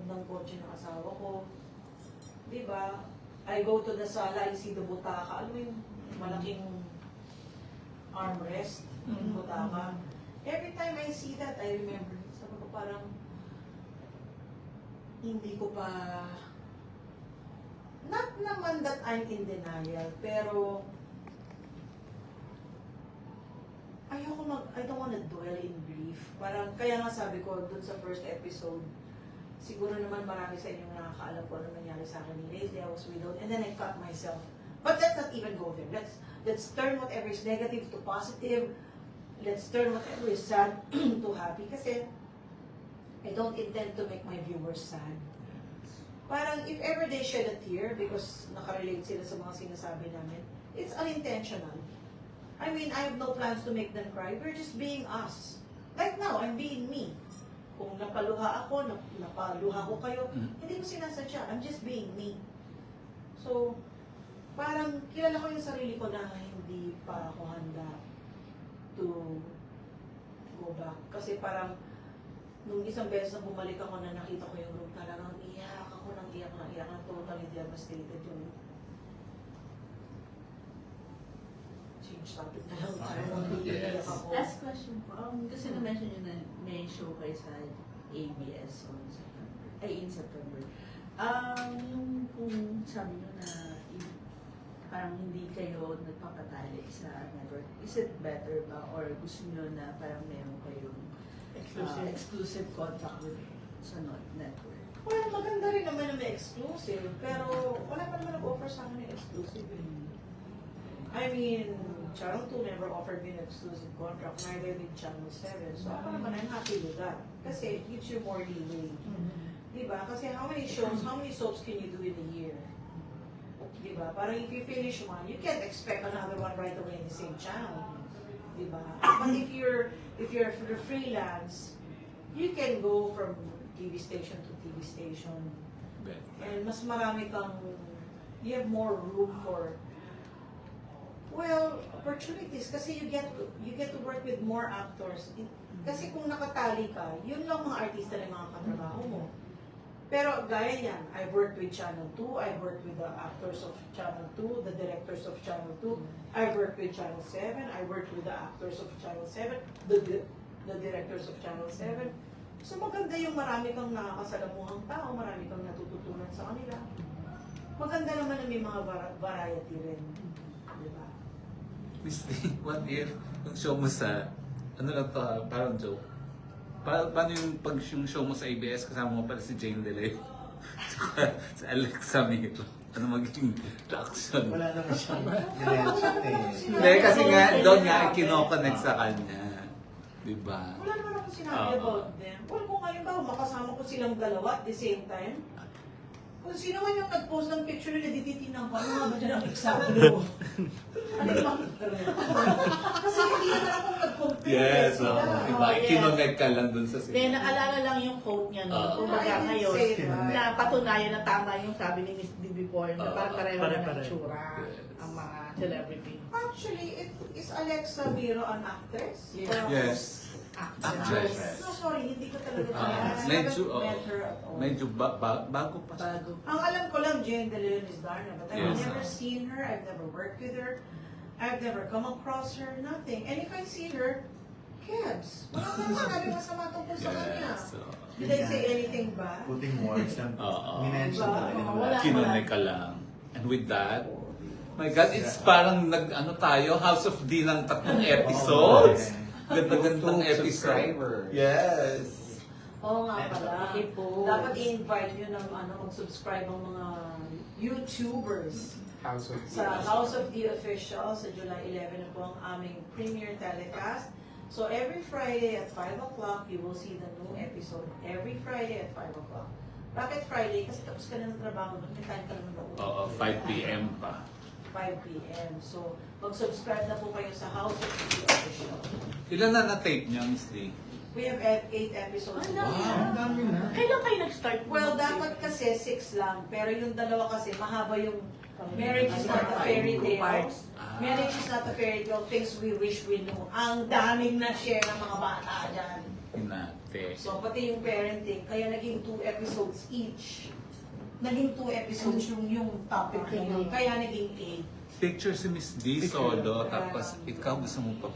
loob ng kotse ng asawa ko. Diba? I go to the sala, I see the butaka. Alam mo yung malaking armrest, yung butaka. Every time I see that, I remember. Sabi ko parang, hindi ko pa, not naman that I'm in denial, pero, I don't wanna dwell in grief. Parang, kaya nga sabi ko, dun sa first episode, siguro naman marami sa inyo nakakaalam ko ano nangyari sa akin ni Leslie. I was widowed, and then I cut myself. But let's not even go there. Let's turn whatever is negative to positive. Let's turn whatever is sad to happy. Kasi, I don't intend to make my viewers sad. Parang, if ever they shed a tear, because nakarelate sila sa mga sinasabi namin, it's unintentional. I mean, I have no plans to make them cry. We're just being us. Like now, I'm being me. Kung napaluha ako, napaluha ko kayo, hindi ko sinasadya. I'm just being me. So, parang kilala ko yung sarili ko na hindi pa ako handa to go back. Kasi parang, nung isang beses na bumalik ako na nakita ko yung room, talagang iyak ako ng iyak, totally devastated yung change topic na lang. Yes. Ako. Last question po. Kasi na-mention nyo na may show kayo sa ABS on September. In September. Yung kung sabi nyo na parang hindi kayo nagpapatali sa network, is it better ba? Or gusto nyo na parang meron kayong exclusive contract with sa network? Well, maganda rin naman na may exclusive, pero wala pa naman nag-offer sa akin ng exclusive. I mean, Channel 2 never offered me an exclusive contract, neither did Channel 7. So ako naman, I'm happy with that. Kasi it gives you more leeway. Diba? Kasi how many soaps can you do in a year? Diba? Parang if you finish one, you can't expect another one right away in the same channel. Diba? But if you're freelance, you can go from TV station to TV station. And mas marami kang, you have more room for, well, opportunities. Kasi you get to work with more actors. Kasi kung nakatali ka, yun lang mga artista na mga katrabaho mo. Pero gaya yan, I've worked with Channel 2, I've worked with the actors of Channel 2, the directors of Channel 2, I've worked with Channel 7, I worked with the actors of Channel 7, the directors of Channel 7. So maganda yung marami kang nakakasalamuhang tao, marami kang natututunan sa kanila. Maganda naman na may mga variety rin. Diba? Miss D, what if yung show mo sa, ano lang to, parang joke. Paano yung pag yung show mo sa ABS, kasama mo pala si Jane Delay, si Alexa Miro, ano magiging reaction? Wala naman siyang dimension eh. Hindi, kasi nga, doon nga kinoconnect sa kanya. Diba? Wala naman ako sinabi about them. Well, kung ngayon ba, makasama ko silang dalawa at the same time, kung sino man yung nag-post ng picture nila, dititingnan ko, ano nga ba dyan ang eksakto? Ano yung makikita? Kasi hindi naman ako nag-compare. Yes, sila. diba? Kinoconnect ka lang dun sa Then, naalala lang yung quote niya no? Kumbaga ngayon, na patunayan na tama yung sabi ni Miss D before, na parang pareho na ng itsura ang mga celebrity. Actually, is Alexa Miro an actress? Yes. Actress. No, sorry, hindi ko talaga Medyo, met her at all. medyo bago pa siya. Bago. Ang alam ko lang, Jane De Leon is Darna, but I've Yes. never seen her, I've never worked with her, I've never come across her, nothing. And if I see her, Kebs, wala naman sinabi masama tungkol sa kanya. So, Did I say anything bad? Putting words na Oo. minention talaga ng Wala. wala. kinoconnect ka lang. And with that, my God, it's parang ano tayo, House of D ng 3 episodes. Ganda-gandang episode. Yes. Oo nga pala. Okay po. Dapat i-invite nyo ng mag-subscribe ang mga YouTubers House of sa House of the Official sa July 11 na po ang aming premiere telecast. So every Friday at 5 o'clock, you will see the new episode. Every Friday at 5 o'clock. Bakit Friday? Kasi tapos ka na ng trabaho, may time ka naman na Oo, 5 p.m. pa. 5 p.m. So, mag-subscribe na po kayo sa House of the Official. Ilan na na-tape niya, Miss D? We have 8 episodes. Ang dami na. Kailan kayo nag-start? Well, dapat kasi 6 lang. Pero yung dalawa kasi, mahaba yung Marriage is not a fairy tale. Marriage is not a fairy tale. Things we wish we knew. Ang daming na-share ng mga bata dyan. Fair. So, pati yung parenting, kaya naging 2 episodes each. Naging 2 episodes yung topic na yun. Kaya naging 8. Picture si Miss D solo, tapos ikaw gusto mo pa